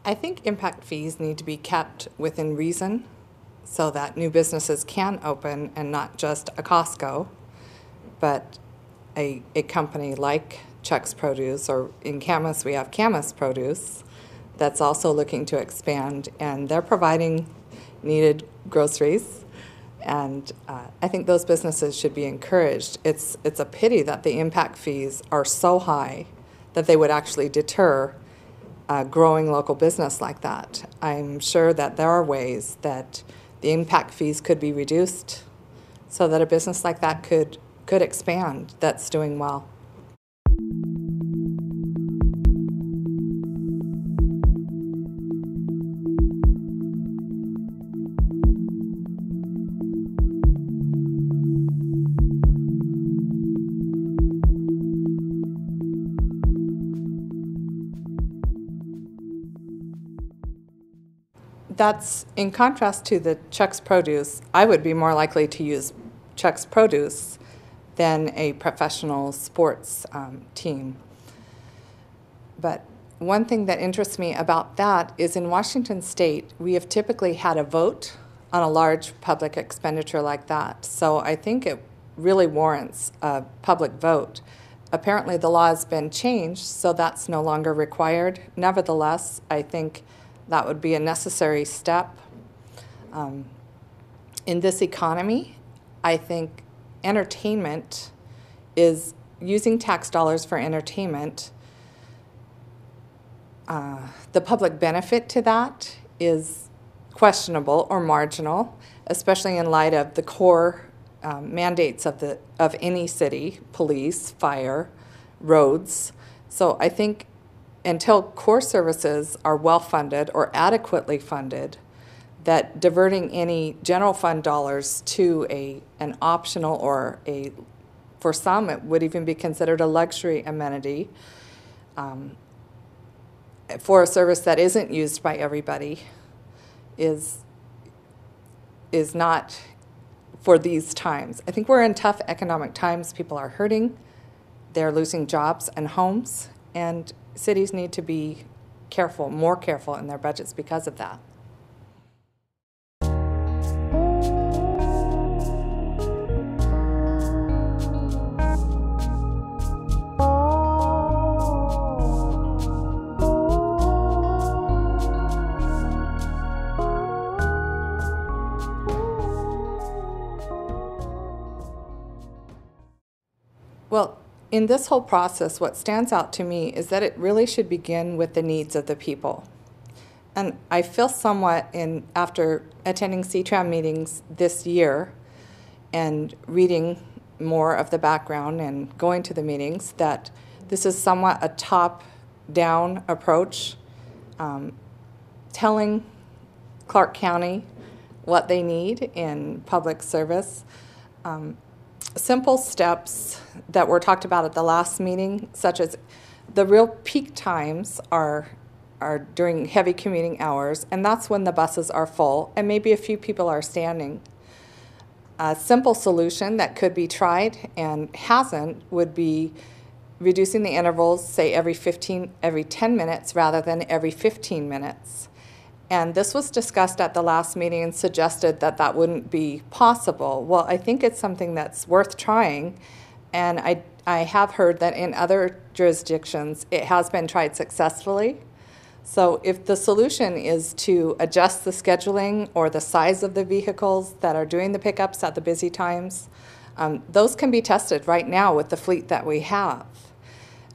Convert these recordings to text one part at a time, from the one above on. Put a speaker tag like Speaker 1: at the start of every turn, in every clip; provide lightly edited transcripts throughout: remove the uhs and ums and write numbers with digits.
Speaker 1: I think impact fees need to be kept within reason so that new businesses can open, and not just a Costco, but a company like Chuck's Produce, or in Camas we have Camas Produce, that's also looking to expand, and they're providing needed groceries. And I think those businesses should be encouraged. It's a pity that the impact fees are so high that they would actually deter growing local business like that. I'm sure that there are ways that the impact fees could be reduced so that a business like that could expand that's doing well. That's in contrast to the Chuck's Produce. I would be more likely to use Chuck's Produce than a professional sports team. But one thing that interests me about that is in Washington State, we have typically had a vote on a large public expenditure like that. So I think it really warrants a public vote. Apparently the law has been changed, so that's no longer required. Nevertheless, I think that would be a necessary step. In this economy, I think entertainment is using tax dollars for entertainment. The public benefit to that is questionable or marginal, especially in light of the core mandates of any city: police, fire, roads. So I think until core services are well funded or adequately funded, that diverting any general fund dollars to an optional or for some it would even be considered a luxury amenity for a service that isn't used by everybody is not for these times. I think we're in tough economic times. People are hurting. They're losing jobs and homes, and cities need to be careful, more careful in their budgets because of that. Well, in this whole process, what stands out to me is that it really should begin with the needs of the people. And I feel somewhat after attending CTRAM meetings this year and reading more of the background and going to the meetings, that this is somewhat a top-down approach, telling Clark County what they need in public service. Simple steps that were talked about at the last meeting, such as the real peak times are during heavy commuting hours, and that's when the buses are full and maybe a few people are standing. A simple solution that could be tried and hasn't would be reducing the intervals, say every 10 minutes rather than every 15 minutes. And this was discussed at the last meeting and suggested that that wouldn't be possible. Well, I think it's something that's worth trying, and I have heard that in other jurisdictions it has been tried successfully. So if the solution is to adjust the scheduling or the size of the vehicles that are doing the pickups at the busy times, those can be tested right now with the fleet that we have.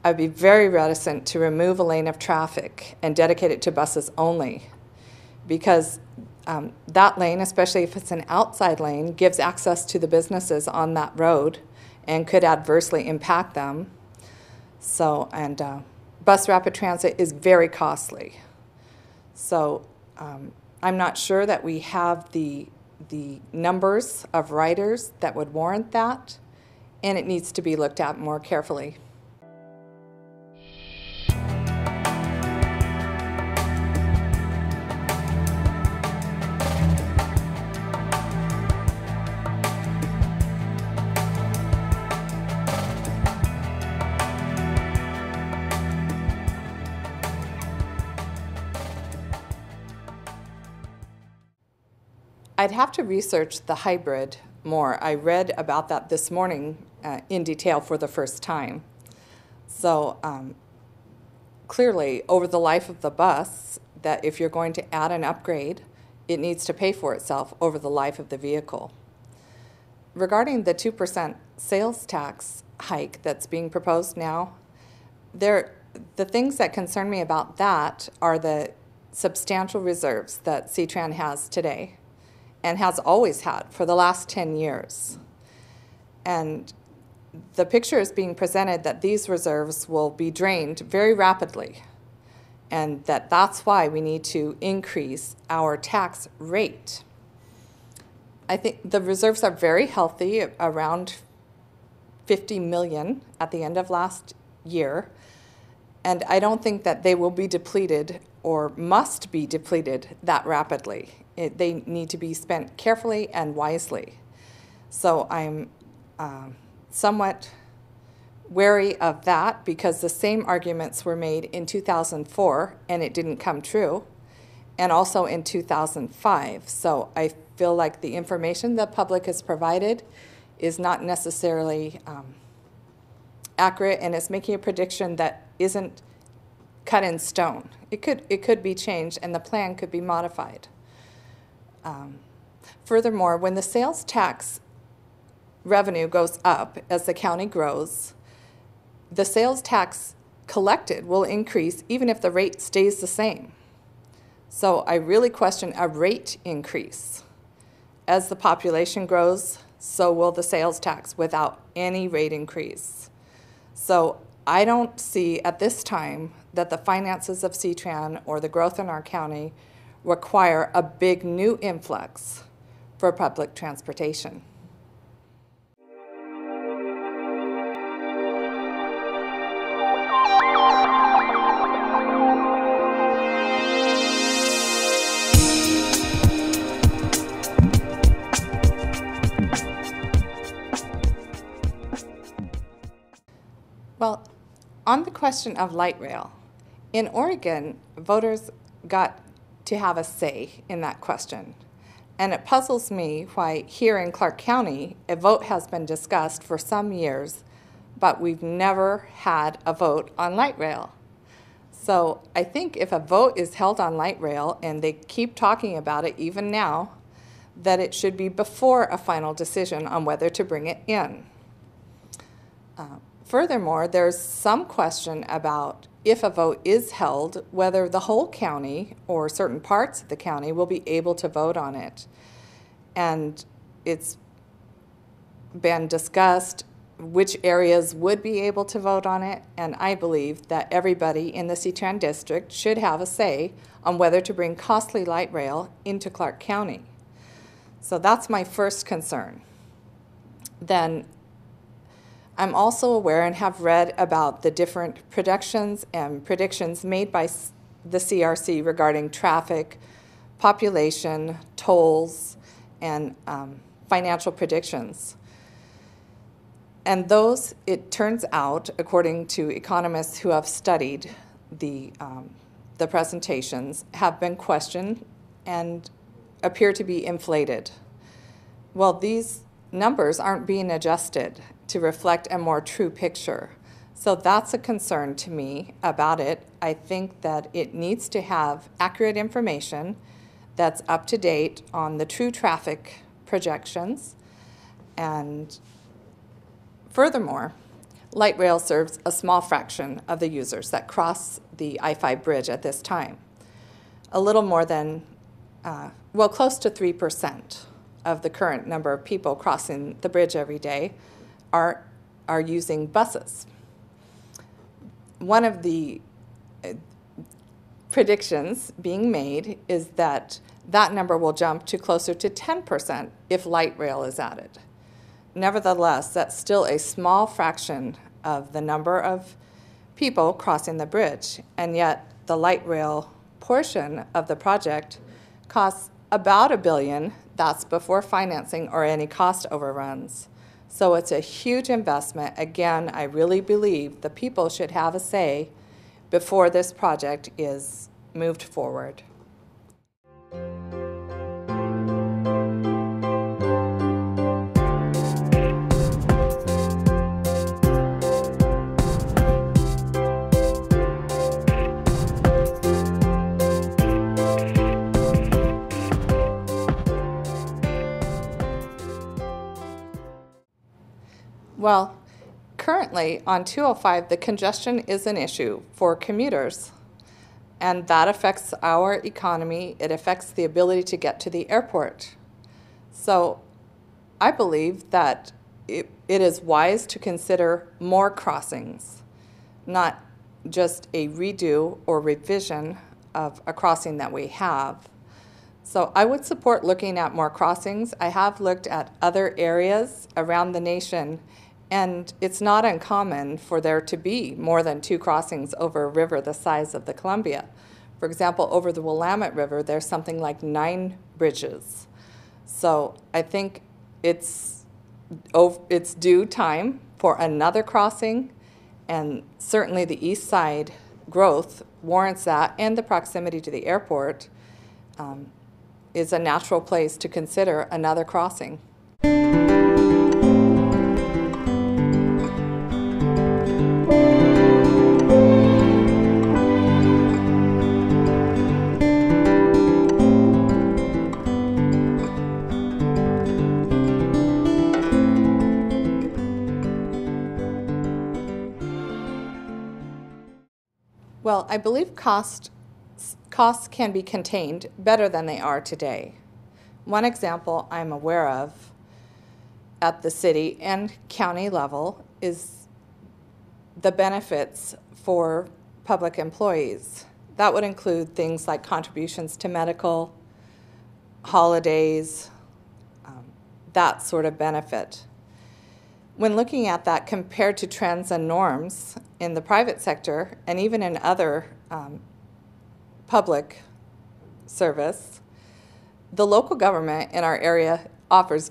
Speaker 1: I'd be very reticent to remove a lane of traffic and dedicate it to buses only, because that lane, especially if it's an outside lane, gives access to the businesses on that road and could adversely impact them. So, bus rapid transit is very costly. So I'm not sure that we have the numbers of riders that would warrant that, and it needs to be looked at more carefully. I'd have to research the hybrid more. I read about that this morning in detail for the first time. So clearly, over the life of the bus, that if you're going to add an upgrade, it needs to pay for itself over the life of the vehicle. Regarding the 2% sales tax hike that's being proposed now, the things that concern me about that are the substantial reserves that C-Tran has today and has always had for the last 10 years. And the picture is being presented that these reserves will be drained very rapidly, and that's why we need to increase our tax rate. I think the reserves are very healthy, around 50 million at the end of last year, and I don't think that they will be depleted or must be depleted that rapidly. They need to be spent carefully and wisely. So I'm somewhat wary of that because the same arguments were made in 2004 and it didn't come true, and also in 2005. So I feel like the information the public has provided is not necessarily accurate, and it's making a prediction that isn't cut in stone. It could be changed, and the plan could be modified. Furthermore, when the sales tax revenue goes up as the county grows, the sales tax collected will increase even if the rate stays the same. So I really question a rate increase. As the population grows, so will the sales tax without any rate increase. So I don't see at this time that the finances of C-Tran or the growth in our county require a big new influx for public transportation. Well, on the question of light rail, in Oregon, voters got to have a say in that question. And it puzzles me why here in Clark County, a vote has been discussed for some years, but we've never had a vote on light rail. So I think if a vote is held on light rail, and they keep talking about it even now, that it should be before a final decision on whether to bring it in. Furthermore, there's some question about if a vote is held, whether the whole county or certain parts of the county will be able to vote on it. And it's been discussed which areas would be able to vote on it, and I believe that everybody in the C-Tran district should have a say on whether to bring costly light rail into Clark County. So that's my first concern. Then I'm also aware and have read about the different projections and predictions made by the CRC regarding traffic, population, tolls, and financial predictions. And those, it turns out, according to economists who have studied the presentations, have been questioned and appear to be inflated. Well, these numbers aren't being adjusted to reflect a more true picture. So that's a concern to me about it. I think that it needs to have accurate information that's up to date on the true traffic projections. And furthermore, light rail serves a small fraction of the users that cross the I-5 bridge at this time. A little more than, well, close to 3% of the current number of people crossing the bridge every day are using buses. One of the predictions being made is that that number will jump to closer to 10% if light rail is added. Nevertheless, that's still a small fraction of the number of people crossing the bridge, and yet the light rail portion of the project costs about $1 billion. That's before financing or any cost overruns. So it's a huge investment. Again, I really believe the people should have a say before this project is moved forward. Well, currently on 205, the congestion is an issue for commuters, and that affects our economy. It affects the ability to get to the airport. So I believe that it is wise to consider more crossings, not just a redo or revision of a crossing that we have. So I would support looking at more crossings. I have looked at other areas around the nation, and it's not uncommon for there to be more than 2 crossings over a river the size of the Columbia. For example, over the Willamette River, there's something like 9 bridges. So I think it's due time for another crossing, and certainly the east side growth warrants that, and the proximity to the airport is a natural place to consider another crossing. Well, I believe costs can be contained better than they are today. One example I'm aware of at the city and county level is the benefits for public employees. That would include things like contributions to medical, holidays, that sort of benefit. When looking at that compared to trends and norms in the private sector and even in other public service, the local government in our area offers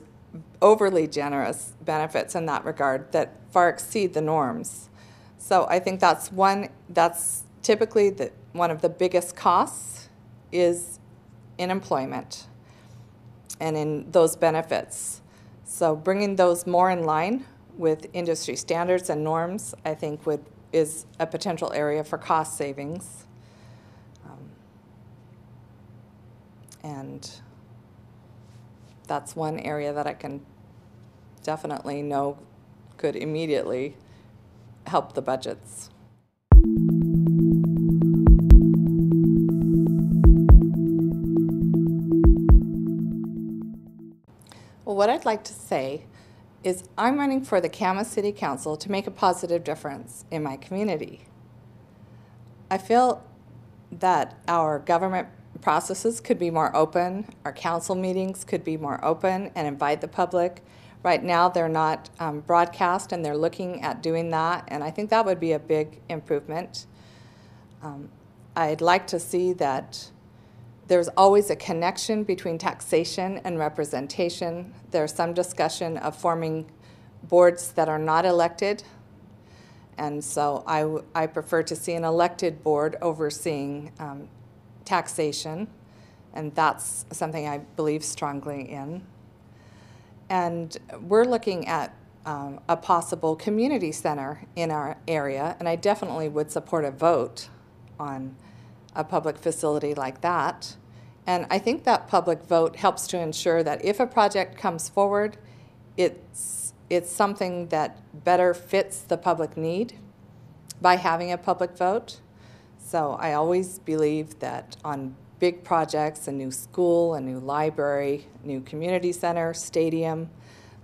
Speaker 1: overly generous benefits in that regard that far exceed the norms. So I think that's typically one of the biggest costs is in employment and in those benefits. So bringing those more in line with industry standards and norms, I think is a potential area for cost savings. And that's one area that I can definitely know could immediately help the budgets. Well, what I'd like to say is I'm running for the Camas City Council to make a positive difference in my community. I feel that our government processes could be more open, our council meetings could be more open and invite the public. Right now they're not broadcast, and they're looking at doing that, and I think that would be a big improvement. I'd like to see that there's always a connection between taxation and representation. There's some discussion of forming boards that are not elected, and so I prefer to see an elected board overseeing taxation, and that's something I believe strongly in. And we're looking at a possible community center in our area, and I definitely would support a vote on a public facility like that. And I think that public vote helps to ensure that if a project comes forward, it's something that better fits the public need by having a public vote. So I always believe that on big projects, a new school, a new library, new community center, stadium,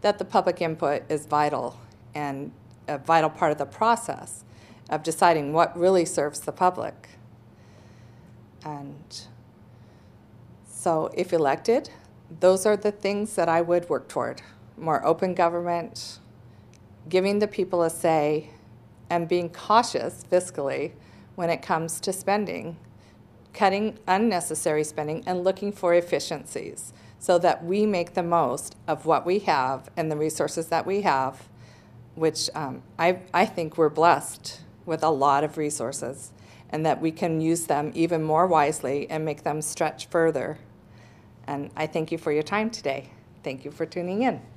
Speaker 1: that the public input is vital and a vital part of the process of deciding what really serves the public. And so if elected, those are the things that I would work toward. More open government, giving the people a say, and being cautious fiscally when it comes to spending, cutting unnecessary spending and looking for efficiencies so that we make the most of what we have and the resources that we have, which I think we're blessed with a lot of resources, and that we can use them even more wisely and make them stretch further. And I thank you for your time today. Thank you for tuning in.